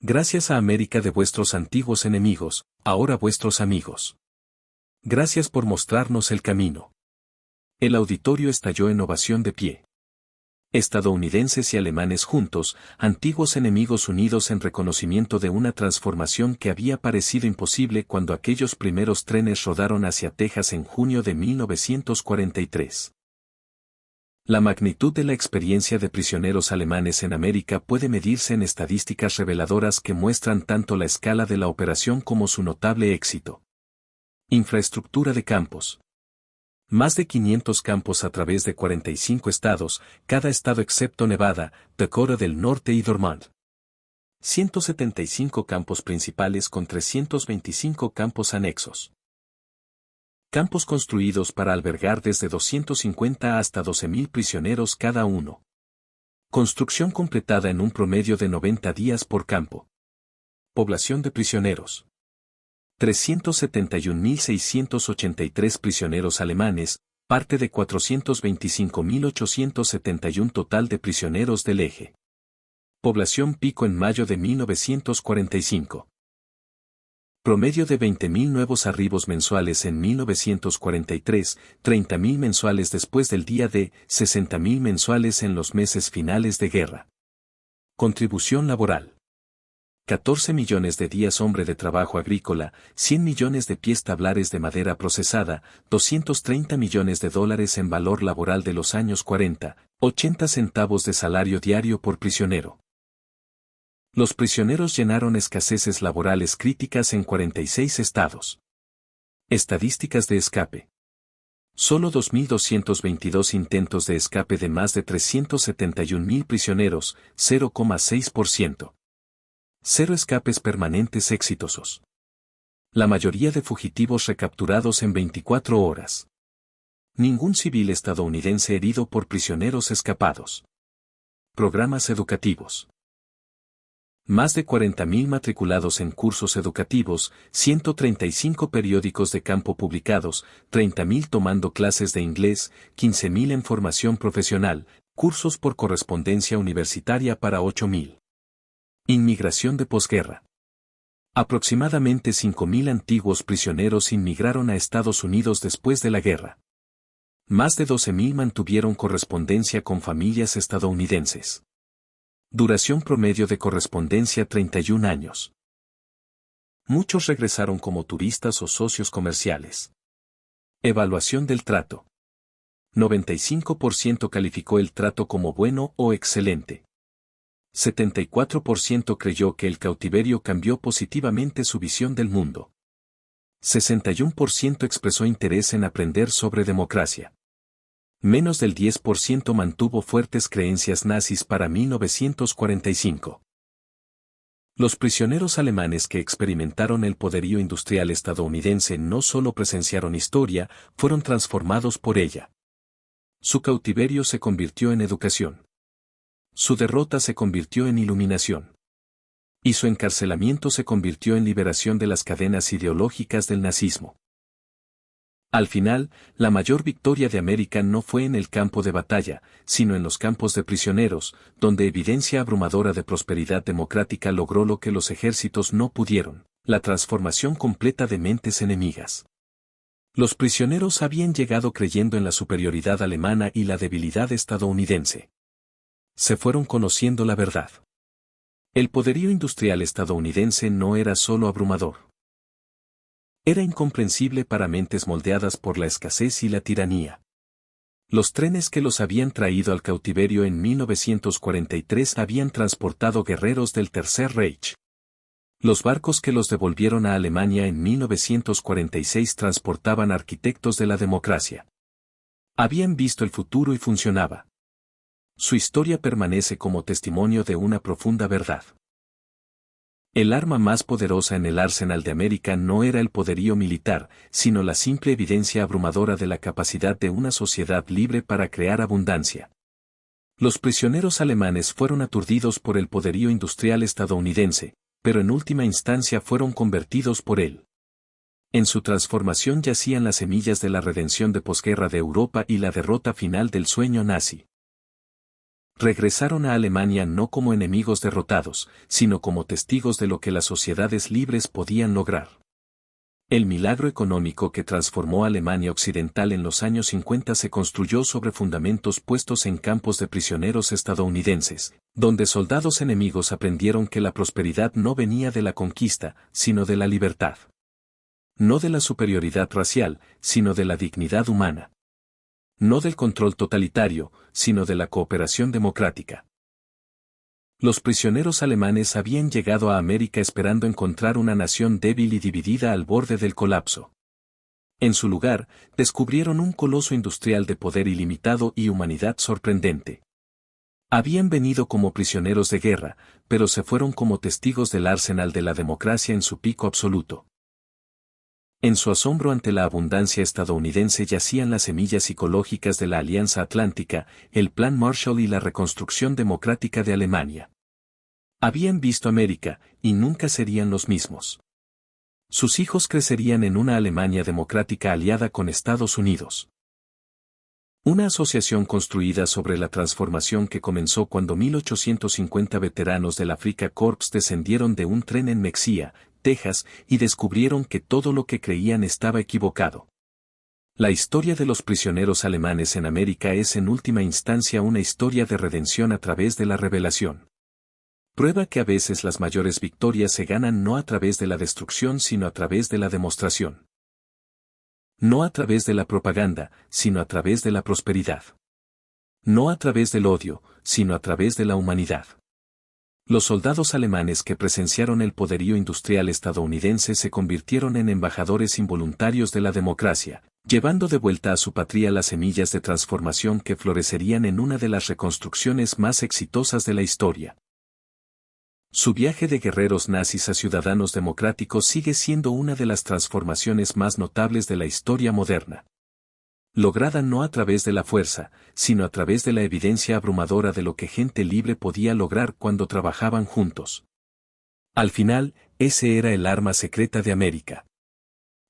Gracias a América de vuestros antiguos enemigos, ahora vuestros amigos. Gracias por mostrarnos el camino. El auditorio estalló en ovación de pie. Estadounidenses y alemanes juntos, antiguos enemigos unidos en reconocimiento de una transformación que había parecido imposible cuando aquellos primeros trenes rodaron hacia Texas en junio de 1943. La magnitud de la experiencia de prisioneros alemanes en América puede medirse en estadísticas reveladoras que muestran tanto la escala de la operación como su notable éxito. Infraestructura de campos. Más de 500 campos a través de 45 estados, cada estado excepto Nevada, Dakota del Norte y Vermont. 175 campos principales con 325 campos anexos. Campos construidos para albergar desde 250 hasta 12.000 prisioneros cada uno. Construcción completada en un promedio de 90 días por campo. Población de prisioneros. 371.683 prisioneros alemanes, parte de 425.871 total de prisioneros del eje. Población pico en mayo de 1945. Promedio de 20.000 nuevos arribos mensuales en 1943, 30.000 mensuales después del día D, 60.000 mensuales en los meses finales de guerra. Contribución laboral. 14 millones de días hombre de trabajo agrícola, 100 millones de pies tablares de madera procesada, 230 millones de dólares en valor laboral de los años 40, 80 centavos de salario diario por prisionero. Los prisioneros llenaron escaseces laborales críticas en 46 estados. Estadísticas de escape. Solo 2.222 intentos de escape de más de 371.000 prisioneros, 0,6%. 0 escapes permanentes exitosos. La mayoría de fugitivos recapturados en 24 horas. Ningún civil estadounidense herido por prisioneros escapados. Programas educativos. Más de 40.000 matriculados en cursos educativos, 135 periódicos de campo publicados, 30.000 tomando clases de inglés, 15.000 en formación profesional, cursos por correspondencia universitaria para 8.000. Inmigración de posguerra. Aproximadamente 5.000 antiguos prisioneros inmigraron a Estados Unidos después de la guerra. Más de 12.000 mantuvieron correspondencia con familias estadounidenses. Duración promedio de correspondencia 31 años. Muchos regresaron como turistas o socios comerciales. Evaluación del trato. 95% calificó el trato como bueno o excelente. 74% creyó que el cautiverio cambió positivamente su visión del mundo. 61% expresó interés en aprender sobre democracia. Menos del 10% mantuvo fuertes creencias nazis para 1945. Los prisioneros alemanes que experimentaron el poderío industrial estadounidense no solo presenciaron historia, fueron transformados por ella. Su cautiverio se convirtió en educación. Su derrota se convirtió en iluminación. Y su encarcelamiento se convirtió en liberación de las cadenas ideológicas del nazismo. Al final, la mayor victoria de América no fue en el campo de batalla, sino en los campos de prisioneros, donde evidencia abrumadora de prosperidad democrática logró lo que los ejércitos no pudieron, la transformación completa de mentes enemigas. Los prisioneros habían llegado creyendo en la superioridad alemana y la debilidad estadounidense. Se fueron conociendo la verdad. El poderío industrial estadounidense no era solo abrumador. Era incomprensible para mentes moldeadas por la escasez y la tiranía. Los trenes que los habían traído al cautiverio en 1943 habían transportado guerreros del Tercer Reich. Los barcos que los devolvieron a Alemania en 1946 transportaban arquitectos de la democracia. Habían visto el futuro y funcionaba. Su historia permanece como testimonio de una profunda verdad. El arma más poderosa en el arsenal de América no era el poderío militar, sino la simple evidencia abrumadora de la capacidad de una sociedad libre para crear abundancia. Los prisioneros alemanes fueron aturdidos por el poderío industrial estadounidense, pero en última instancia fueron convertidos por él. En su transformación yacían las semillas de la redención de posguerra de Europa y la derrota final del sueño nazi. Regresaron a Alemania no como enemigos derrotados, sino como testigos de lo que las sociedades libres podían lograr. El milagro económico que transformó Alemania Occidental en los años 50 se construyó sobre fundamentos puestos en campos de prisioneros estadounidenses, donde soldados enemigos aprendieron que la prosperidad no venía de la conquista, sino de la libertad. No de la superioridad racial, sino de la dignidad humana. No del control totalitario, sino de la cooperación democrática. Los prisioneros alemanes habían llegado a América esperando encontrar una nación débil y dividida al borde del colapso. En su lugar, descubrieron un coloso industrial de poder ilimitado y humanidad sorprendente. Habían venido como prisioneros de guerra, pero se fueron como testigos del arsenal de la democracia en su pico absoluto. En su asombro ante la abundancia estadounidense yacían las semillas psicológicas de la Alianza Atlántica, el Plan Marshall y la reconstrucción democrática de Alemania. Habían visto América, y nunca serían los mismos. Sus hijos crecerían en una Alemania democrática aliada con Estados Unidos. Una asociación construida sobre la transformación que comenzó cuando 1850 veteranos del Afrika Korps descendieron de un tren en Mexía, Texas, y descubrieron que todo lo que creían estaba equivocado. La historia de los prisioneros alemanes en América es en última instancia una historia de redención a través de la revelación. Prueba que a veces las mayores victorias se ganan no a través de la destrucción sino a través de la demostración. No a través de la propaganda, sino a través de la prosperidad. No a través del odio, sino a través de la humanidad. Los soldados alemanes que presenciaron el poderío industrial estadounidense se convirtieron en embajadores involuntarios de la democracia, llevando de vuelta a su patria las semillas de transformación que florecerían en una de las reconstrucciones más exitosas de la historia. Su viaje de guerreros nazis a ciudadanos democráticos sigue siendo una de las transformaciones más notables de la historia moderna. Lograda no a través de la fuerza, sino a través de la evidencia abrumadora de lo que gente libre podía lograr cuando trabajaban juntos. Al final, ese era el arma secreta de América.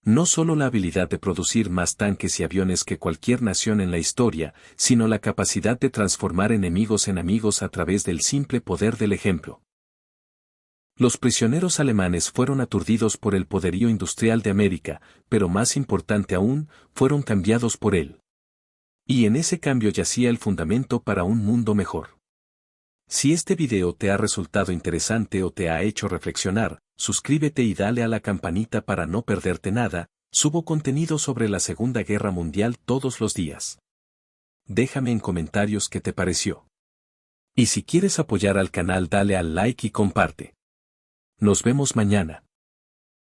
No solo la habilidad de producir más tanques y aviones que cualquier nación en la historia, sino la capacidad de transformar enemigos en amigos a través del simple poder del ejemplo. Los prisioneros alemanes fueron aturdidos por el poderío industrial de América, pero más importante aún, fueron cambiados por él. Y en ese cambio yacía el fundamento para un mundo mejor. Si este video te ha resultado interesante o te ha hecho reflexionar, suscríbete y dale a la campanita para no perderte nada. Subo contenido sobre la Segunda Guerra Mundial todos los días. Déjame en comentarios qué te pareció. Y si quieres apoyar al canal dale al like y comparte. Nos vemos mañana.